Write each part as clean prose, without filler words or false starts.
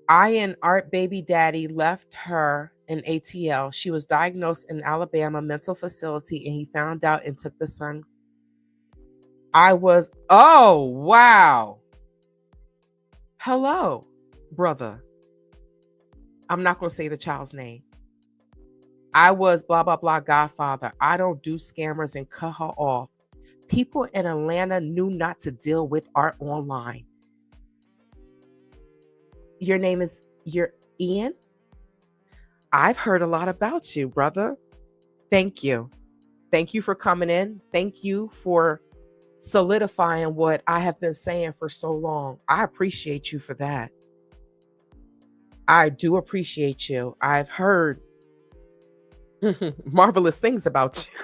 I and Art baby daddy left her in ATL. She was diagnosed in Alabama mental facility and he found out and took the son. Oh, wow. Hello, brother. I'm not going to say the child's name. I was blah, blah, blah, Godfather. I don't do scammers and cut her off. People in Atlanta knew not to deal with Art online. Your name is Ian? I've heard a lot about you, brother. Thank you. Thank you for coming in. Thank you for solidifying what I have been saying for so long. I appreciate you for that. I do appreciate you. I've heard marvelous things about you.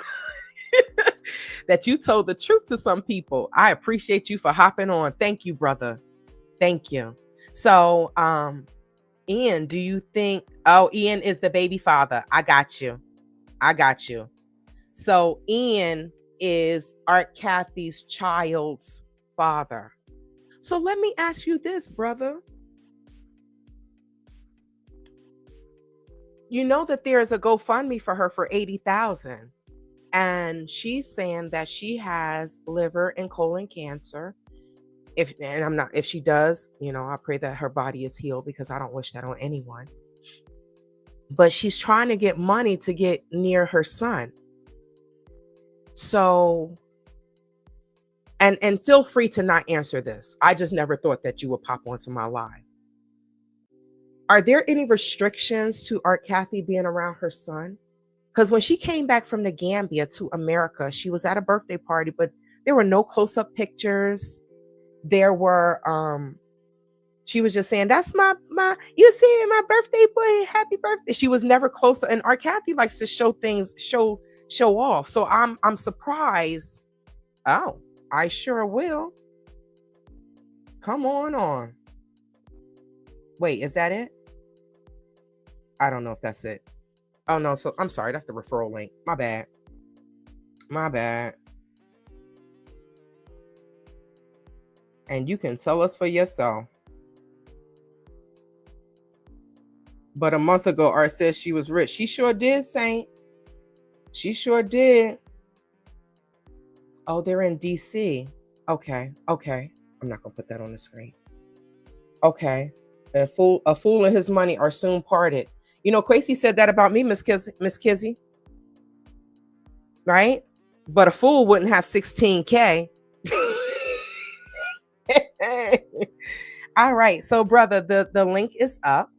That you told the truth to some people. I appreciate you for hopping on. Thank you, brother. Thank you. So, Ian, do you think, Ian is the baby father. I got you. So Ian is Art Cathey's child's father. So let me ask you this, brother. You know that there is a GoFundMe for her for $80,000. And she's saying that she has liver and colon cancer. If she does, I pray that her body is healed because I don't wish that on anyone. But she's trying to get money to get near her son. So, and feel free to not answer this. I just never thought that you would pop onto my live. Are there any restrictions to Art Cathey being around her son? Because when she came back from the Gambia to America, she was at a birthday party, but there were no close-up pictures. There were, she was just saying, that's my, you see my birthday boy, happy birthday. She was never close. And Art Cathey likes to show things, show off. So I'm surprised. Oh, I sure will. Come on. Wait, is that it? I don't know if that's it. Oh no, so I'm sorry, that's the referral link. My bad. And you can tell us for yourself. But a month ago, Art says she was rich. She sure did, Saint. She sure did. Oh, they're in DC. Okay. I'm not gonna put that on the screen. Okay. A fool and his money are soon parted. Quasi said that about me, Miss Kizzy. Right? But a fool wouldn't have 16K. All right. So, brother, the link is up.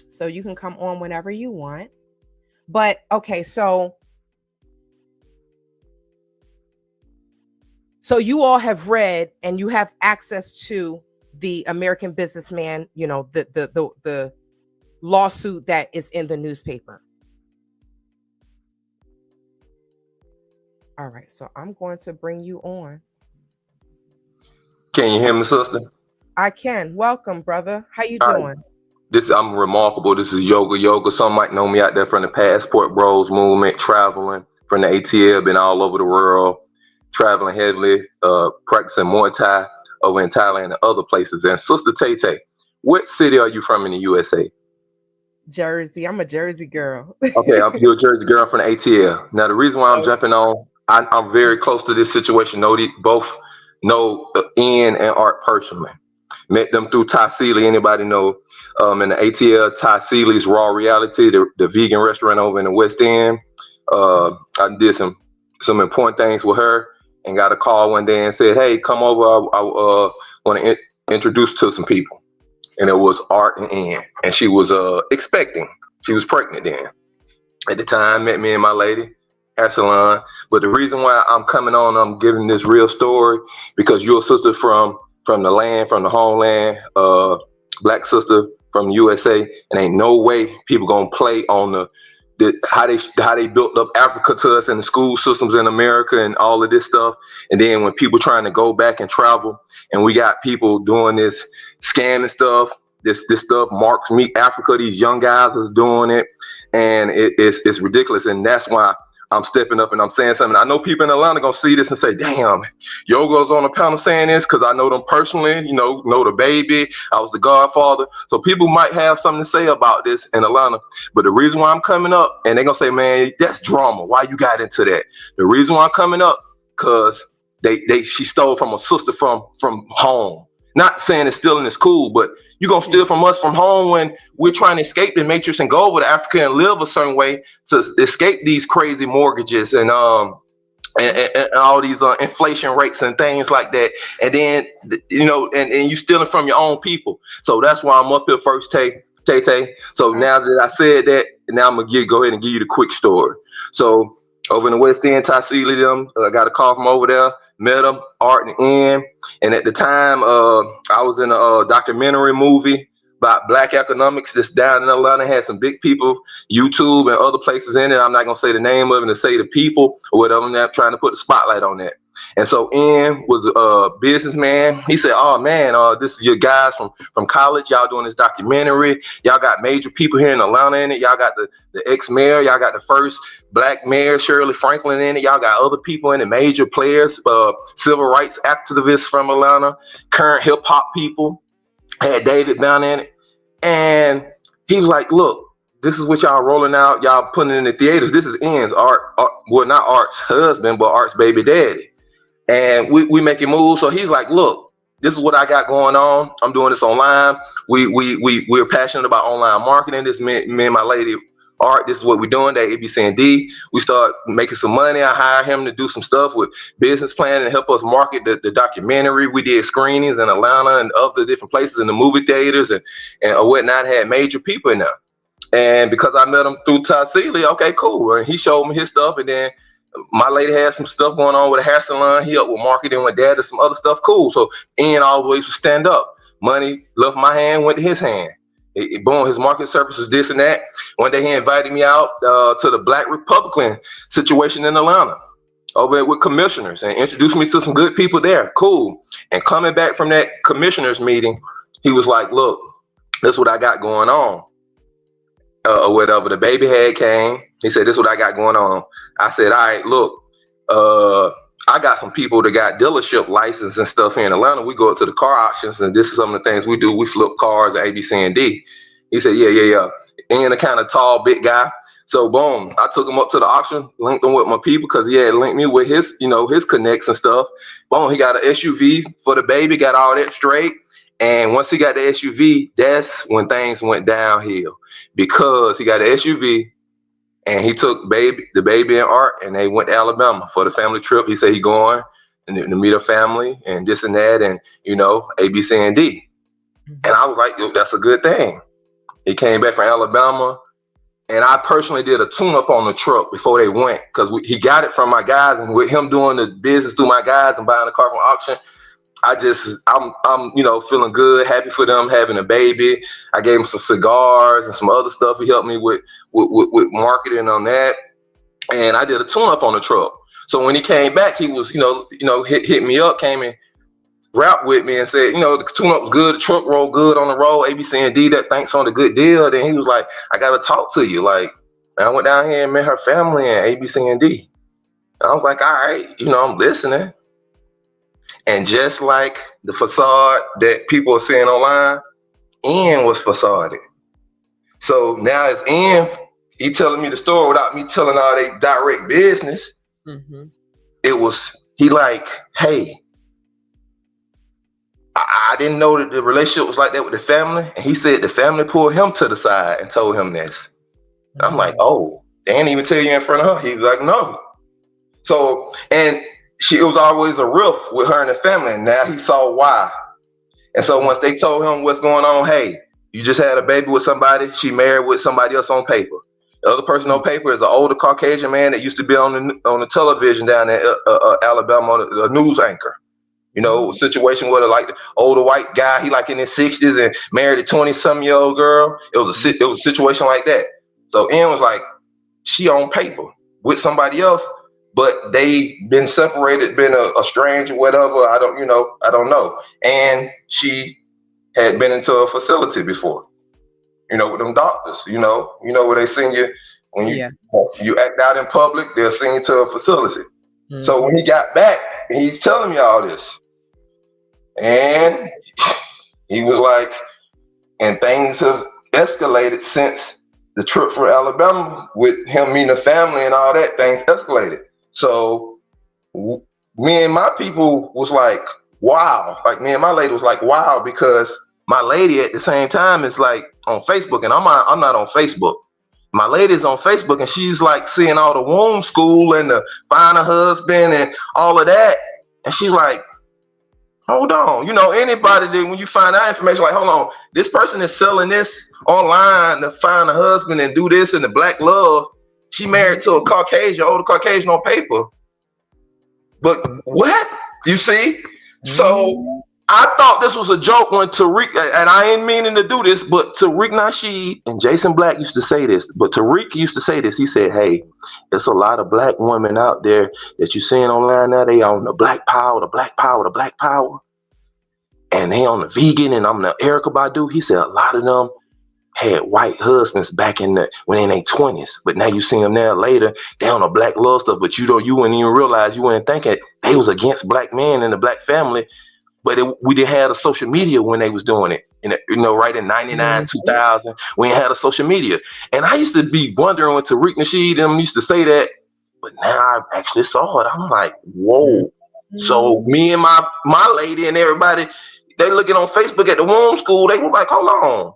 So you can come on whenever you want. But, okay, so you all have read and you have access to the American Businessman, the lawsuit that is in the newspaper. All right, so I'm going to bring you on. Can you hear me, sister? I can. Welcome, brother. How you doing? I'm remarkable. This is Yoga. Some might know me out there from the Passport Bros movement, traveling from the ATL, been all over the world, traveling heavily, practicing Muay Thai over in Thailand and other places. And Sister Tay, what city are you from in the USA? Jersey. I'm a Jersey girl. Okay, you're a Jersey girl from the ATL. Now, the reason why I'm jumping on, I'm very close to this situation. Both know Ian and Art personally. Met them through Ty Seeley. Anybody know in the ATL, Ty Seeley's Raw Reality, the vegan restaurant over in the West End. I did some important things with her and got a call one day and said, hey, come over. I want to introduce to some people. And it was Art and Ian. And she was expecting. She was pregnant then. At the time, met me and my lady at salon. But the reason why I'm coming on, I'm giving this real story, because you're a sister from the land, from the homeland, Black sister from the USA, and ain't no way people gonna play on how they built up Africa to us and the school systems in America and all of this stuff. And then when people trying to go back and travel, and we got people doing this scamming stuff, this stuff marks me Africa. These young guys is doing it, and it's ridiculous. And that's why I'm stepping up and I'm saying something. I know people in Atlanta gonna see this and say, damn, Yogo's on the panel saying this, because I know them personally, know the baby. I was the Godfather. So people might have something to say about this in Atlanta. But the reason why I'm coming up, and they're gonna say, man, that's drama. Why you got into that? The reason why I'm coming up, because she stole from a sister from home. Not saying it's stealing is cool, but you're going to steal from us from home when we're trying to escape the matrix and go over to Africa and live a certain way to escape these crazy mortgages and all these inflation rates and things like that. And then, and you stealing from your own people. So that's why I'm up here first, Tay. So now that I said that, now I'm going to go ahead and give you the quick story. So over in the West End, Ty Seeley, I got a call from over there. Met them, Art and Ian, and at the time, I was in a documentary movie about Black economics that's down in Atlanta. Had some big people, YouTube and other places in it. I'm not gonna say the name of it and say the people or whatever. I'm not trying to put the spotlight on that. And so Ian was a businessman. He said, "Oh man, this is your guys from college. Y'all doing this documentary. Y'all got major people here in Atlanta in it. Y'all got the ex-mayor. Y'all got the first Black mayor, Shirley Franklin, in it. Y'all got other people in it, major players, civil rights activists from Atlanta, current hip hop people. Had David down in it." And he was like, "Look, this is what y'all rolling out. Y'all putting it in the theaters. This is Ian's well, not Art's husband, but Art's baby daddy. And we making moves." So he's like, "Look, this is what I got going on. I'm doing this online. We're passionate about online marketing. This me and my lady Art, this is what we're doing at ABC&D. We start making some money. I hire him to do some stuff with business planning and help us market the documentary. We did screenings in Atlanta and other different places in the movie theaters and whatnot. Had major people in there. And because I met him through Todd Seeley, okay, cool. And he showed me his stuff. And then my lady had some stuff going on with a hair salon. He helped with marketing with dad and some other stuff. Cool. So Ian always would stand up. Money left my hand, went to his hand. Boom, his market services, this and that. One day he invited me out to the Black Republican situation in Atlanta over there with commissioners and introduced me to some good people there. Cool. And coming back from that commissioners meeting, he was like, "Look, this is what I got going on." Or whatever. The baby head came. He said, "This is what I got going on." I said, "All right, look, I got some people that got dealership license and stuff here in Atlanta. We go up to the car auctions, and this is some of the things we do. We flip cars at ABC&D. He said, yeah. And a kind of tall, big guy. So boom, I took him up to the auction, linked him with my people because he had linked me with his, his connects and stuff. Boom, he got an SUV for the baby, got all that straight. And once he got the SUV, that's when things went downhill because he got the SUV. And he took the baby and Art, and they went to Alabama for the family trip. He said he going to meet her family and this and that, and ABC&D. And I was like, that's a good thing. He came back from Alabama, and I personally did a tune-up on the truck before they went because he got it from my guys, and with him doing the business through my guys and buying the car from auction, I'm feeling good, happy for them having a baby. I gave him some cigars and some other stuff. He helped me with marketing on that, and I did a tune-up on the truck. So when he came back, he was, hit me up, came and rapped with me and said, the tune-up was good, the truck rolled good on the road, ABC&D, that thanks on the good deal. Then he was like, "I got to talk to you." Like, and I went down here and met her family and ABC&D. And I was like, all right, I'm listening. And just like the facade that people are seeing online, Ian was facaded. So now it's Ian, he telling me the story without me telling all they direct business. Mm-hmm. He like, "Hey, I didn't know that the relationship was like that with the family." And he said the family pulled him to the side and told him this. Mm-hmm. I'm like, "Oh, they didn't even tell you in front of her." He was like, "No." So, and it was always a rift with her and the family, and now he saw why. And so once they told him what's going on, "Hey, you just had a baby with somebody, she married with somebody else on paper. The other person on paper is an older Caucasian man that used to be on the television down in Alabama, a news anchor. A situation where like the older white guy, he like in his 60s and married a 20-some-year-old girl. It was a situation like that. So Ian was like, she on paper with somebody else, but they been separated, been a stranger, whatever. I don't know. And she had been into a facility before, with them doctors, where they send you When you act out in public, they'll send you to a facility. Mm-hmm. So when he got back, he's telling me all this. And he was like, and things have escalated since the trip from Alabama with him meeting the family and all that. Things escalated. So me and my people was like, wow. Like me and my lady was like, wow, because my lady at the same time is like on Facebook, and I'm not on Facebook. My lady's on Facebook, and she's like seeing all the womb school and the find a husband and all of that. And she's like, hold on. You know, anybody that when you find out information, like, hold on, this person is selling this online to find a husband and do this in the black love. She married to a Caucasian, older Caucasian on paper. But what? You see? So I thought this was a joke when Tariq, and I ain't meaning to do this, but Tariq Nasheed and Jason Black used to say this, but Tariq used to say this. He said, hey, there's a lot of black women out there that you're seeing online now. They on the black power, the black power, the black power. And they on the vegan, and I'm the Erykah Badu. He said a lot of them had white husbands back when they in their 20s, but now you see them now later, they on the black love stuff, but you wouldn't even realize, you wouldn't think it, they was against black men and the black family. But we didn't have a social media when they was doing it. Right in 99, 2000, we ain't had a social media. And I used to be wondering when Tariq Nasheed them used to say that, but now I actually saw it. I'm like, whoa. So me and my lady and everybody, they looking on Facebook at the womb school, they were like, hold on.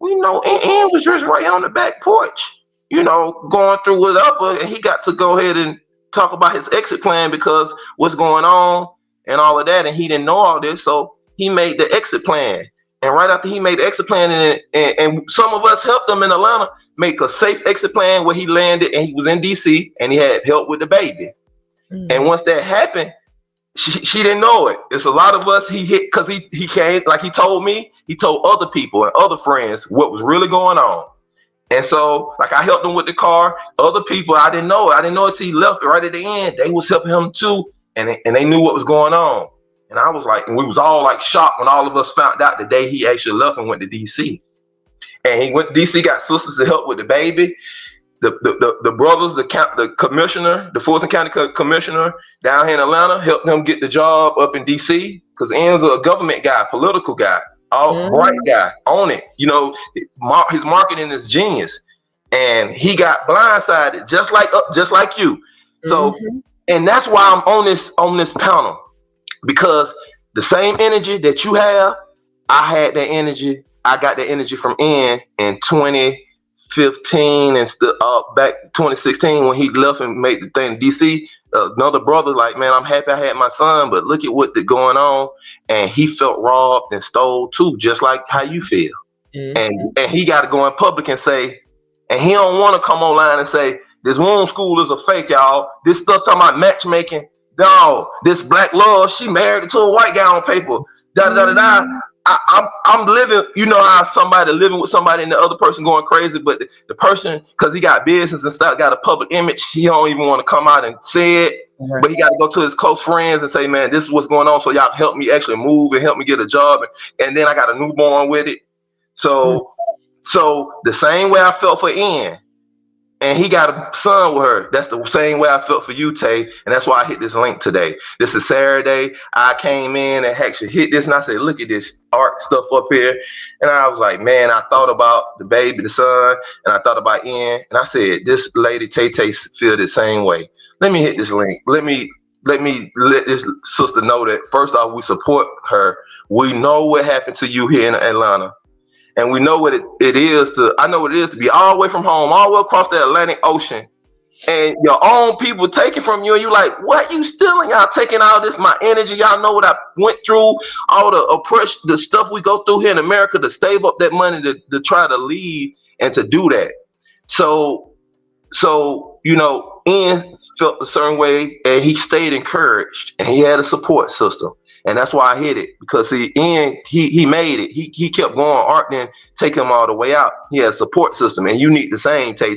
We know Ian was just right on the back porch, going through whatever, and he got to go ahead and talk about his exit plan because what's going on and all of that, and he didn't know all this, so he made the exit plan. And right after he made the exit plan, and some of us helped him in Atlanta make a safe exit plan where he landed, and he was in DC, and he had help with the baby. And once that happened, she didn't know it. It's a lot of us he hit because he came, like he told me, he told other people and other friends what was really going on. And so, like, I helped him with the car. Other people, I didn't know it until he left. Right at the end, they was helping him too. And they knew what was going on. And I was like, and we was all like shocked when all of us found out the day he actually left and went to DC. And he went to DC, got sisters to help with the baby. The brothers, the commissioner, the Fulton County commissioner down here in Atlanta helped him get the job up in DC because Ian's a government guy, political guy, bright guy, on it. His marketing is genius. And he got blindsided just like you. So. And that's why I'm on this panel, because the same energy that you have, I had that energy. I got that energy from Ian in 2015 and back 2016 when he left and made the thing in DC. Another brother like, man, I'm happy I had my son, but look at what's going on. And he felt robbed and stole too, just like how you feel. And he got to go in public and say, and he don't want to come online and say, this womb school is a fake, y'all. This stuff talking about matchmaking. No, this black love, she married to a white guy on paper. I'm living, how somebody living with somebody and the other person going crazy, but the person, because he got business and stuff, got a public image, he don't even want to come out and say it. Right. But he got to go to his close friends and say, man, this is what's going on. So y'all help me actually move and help me get a job. And then I got a newborn with it. So the same way I felt for Ian, and he got a son with her. That's the same way I felt for you, Tay. And that's why I hit this link today. This is Saturday. I came in and actually hit this, and I said, look at this art stuff up here. And I was like, man, I thought about the baby, the son, and I thought about Ian. And I said, this lady, Tay, feel the same way. Let me hit this link. Let me let this sister know that, first off, we support her. We know what happened to you here in Atlanta. And we know what it is to be all the way from home, all the way across the Atlantic Ocean, and your own people taking from you, and you're like, what you stealing? Y'all taking all this, my energy. Y'all know what I went through, all the oppression, the stuff we go through here in America to save up that money to try to leave and to do that. So Ian felt a certain way, and he stayed encouraged, and he had a support system. And that's why I hit it, because Ian, he made it. He kept going. Art didn't take him all the way out. He had a support system, and you need the same, Tay.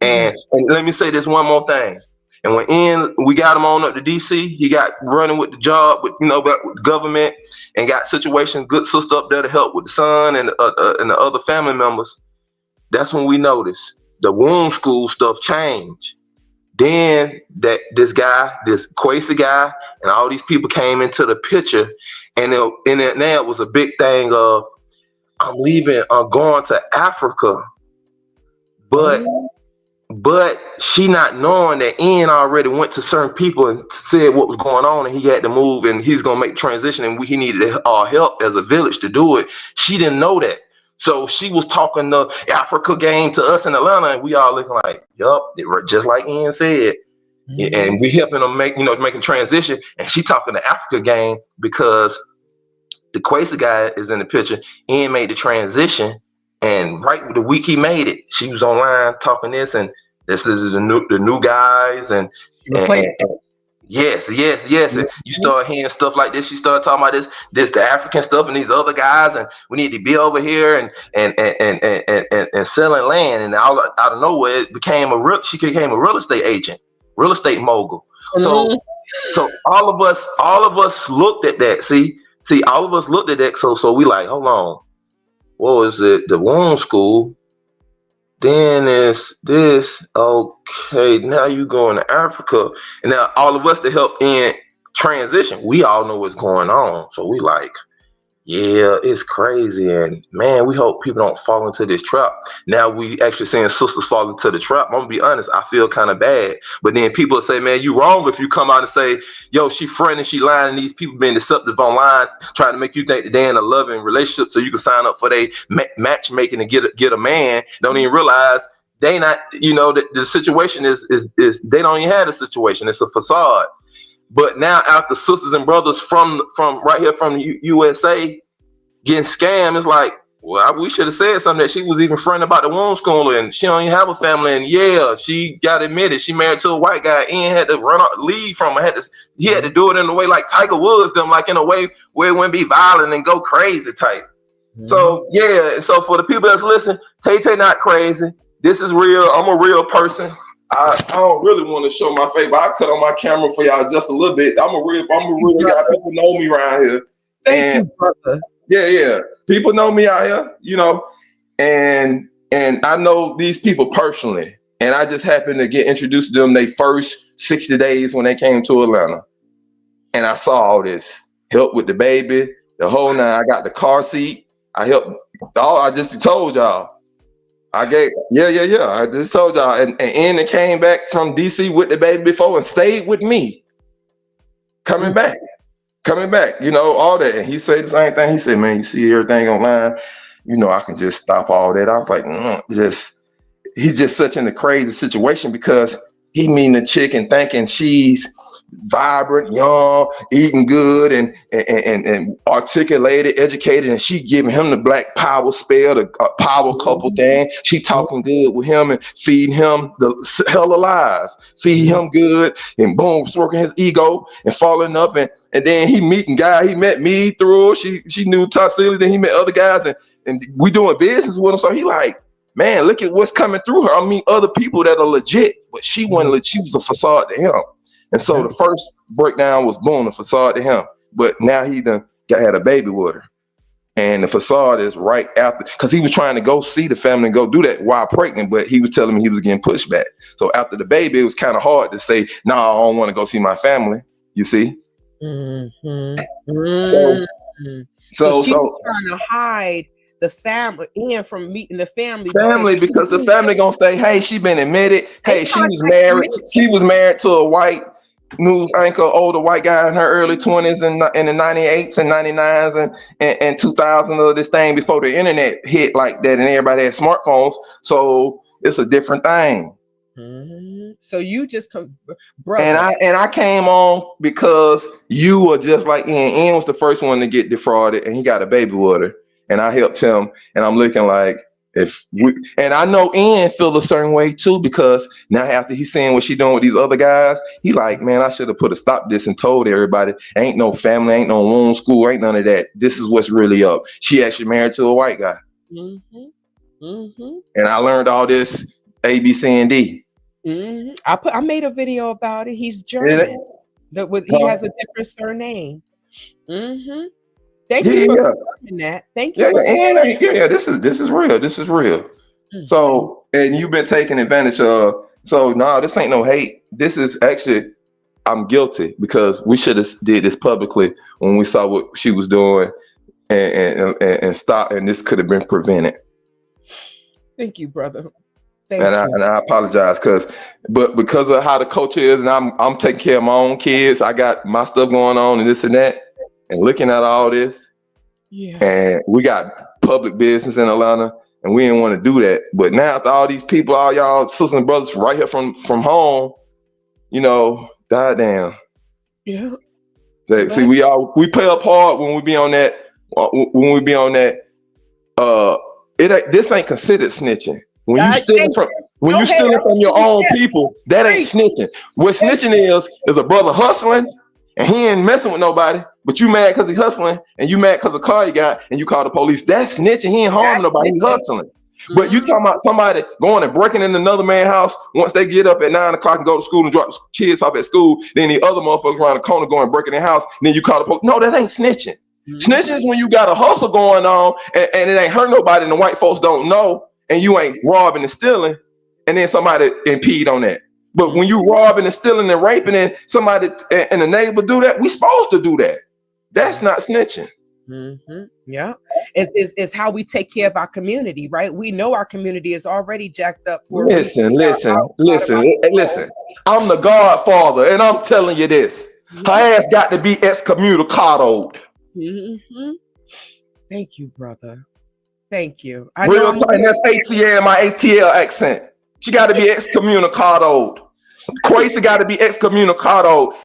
And let me say this one more thing. And when Ian, we got him on up to DC, he got running with the job with with government, and got situation, good sister up there to help with the son and the other family members. That's when we noticed the womb school stuff changed. Then this Quasi guy, and all these people came into the picture, and now it was a big thing of I'm leaving, I'm going to Africa, but she not knowing that Ian already went to certain people and said what was going on, and he had to move, and he's gonna make transition, and he needed our help as a village to do it. She didn't know that. So she was talking the Africa game to us in Atlanta, and we all looking like, yup, just like Ian said. And we helping them making transition. And she talking the Africa game because the Quasi guy is in the picture. Ian made the transition, and right the week he made it, she was online talking this, and this is the new guys, and yes. And you start hearing stuff like this. She started talking about this the African stuff and these other guys, and we need to be over here and selling land. And out of nowhere, she became a real estate agent, real estate mogul. So all of us looked at that. See, all of us looked at that. So we like, hold on, what was it? The womb school. Then it's this. Okay, now you going to Africa, and now all of us to help in transition. We all know what's going on, so we like, yeah, it's crazy, and man, we hope people don't fall into this trap. Now we actually seeing sisters fall into the trap. I'm gonna be honest, I feel kind of bad, but then people say, man, you wrong if you come out and say, yo, she friending, she lying, and these people being deceptive online, trying to make you think that they're in a loving relationship so you can sign up for their matchmaking and get a man. Don't even realize they not, the situation is they don't even have a situation. It's a facade. But now after sisters and brothers from right here from the USA getting scammed, it's like, well, we should have said something, that she was even friendly about the womb school, and she don't even have a family, and yeah, she got admitted she married to a white guy. Ian had to leave from her. He had to do it in a way like Tiger Woods them, like in a way where it wouldn't be violent and go crazy type. So yeah, so for the people that's listening, Tay not crazy. This is real. I'm a real person. I don't really want to show my face, but I cut on my camera for y'all just a little bit. I'm a real guy. People know me around here. Thank you, brother. Yeah. People know me out here, and I know these people personally, and I just happened to get introduced to them they first 60 days when they came to Atlanta. And I saw all this help with the baby, the whole nine. I got the car seat. I helped. I just told y'all. I just told y'all, and Ian came back from DC with the baby before and stayed with me. Coming back, all that. And he said the same thing. He said, man, you see everything online, I can just stop all that. I was like, he's just such in a crazy situation because he meeting a chick and thinking she's vibrant, young, eating good, and articulated, educated, and she giving him the black power spell, the power couple thing. She talking good with him and feeding him the hella lies, feeding him good, and boom, stroking his ego and falling up, and then he met me through. She knew Tarsili, then he met other guys, and we doing business with him. So he like, man, look at what's coming through her. I mean, other people that are legit, but she wasn't legit. She was a facade to him. And so the first breakdown was boom, the facade to him. But now he had a baby with her. And the facade is right after, because he was trying to go see the family and go do that while pregnant, but he was telling me he was getting pushed back. So after the baby, it was kind of hard to say, no, I don't want to go see my family, you see? So she was trying to hide the family, Ian from meeting the family. Because the family gonna say, hey, she been admitted. Hey, she was married. She was married to a white news anchor, older white guy in her early 20s and in the 98s and 99s and 2000 of this thing before the internet hit like that and everybody had smartphones. So it's a different thing. So you just brother. And I came on because you were just like Ian. Ian was the first one to get defrauded, and he got a baby with her, and I helped him. And I'm looking like, and I know Ian feel a certain way too, because now after he's seeing what she doing with these other guys, he like, man, I should have put a stop this and told everybody, ain't no family, ain't no womb school, ain't none of that. This is what's really up. She actually married to a white guy. And I learned all this A, B, C, and D. I made a video about it. He's German. He has a different surname. Thank you for confirming that. Thank you. This is real. This is real. So, and you've been taken advantage of. So, no, this ain't no hate. This is actually, I'm guilty because we should have did this publicly when we saw what she was doing and stop. And this could have been prevented. Thank you, brother. Thank And you. I apologize but because of how the culture is, and I'm taking care of my own kids. I got my stuff going on and this and that, and looking at all this. Yeah. And we got public business in Atlanta, and we didn't want to do that. But now, after all these people, all y'all sisters and brothers right here from home, goddamn. Yeah. See, we play up hard when we be on that. When we be on that, this ain't considered snitching. When you stealing from your own people, that ain't snitching. What snitching is a brother hustling and he ain't messing with nobody, but you mad because he hustling and you mad because of the car you got and you call the police. That's snitching. He ain't harming nobody. He hustling. But you talking about somebody going and breaking in another man's house once they get up at 9 o'clock and go to school and drop kids off at school, then the other motherfuckers around the corner going and breaking their house, then you call the police. No, that ain't snitching. Snitching is when you got a hustle going on and it ain't hurt nobody and the white folks don't know and you ain't robbing and stealing and then somebody impede on that. But when you robbing and stealing and raping and somebody and the neighbor do that, we supposed to do that. That's not snitching. Yeah, it's how we take care of our community, right? We know our community is already jacked up for listen. I'm the Godfather, and I'm telling you this. Her ass got to be excommunicated. Thank you, brother. Thank you. Real time. That's ATL, my ATL accent. She got to be excommunicated. Crazy got to be excommunicated.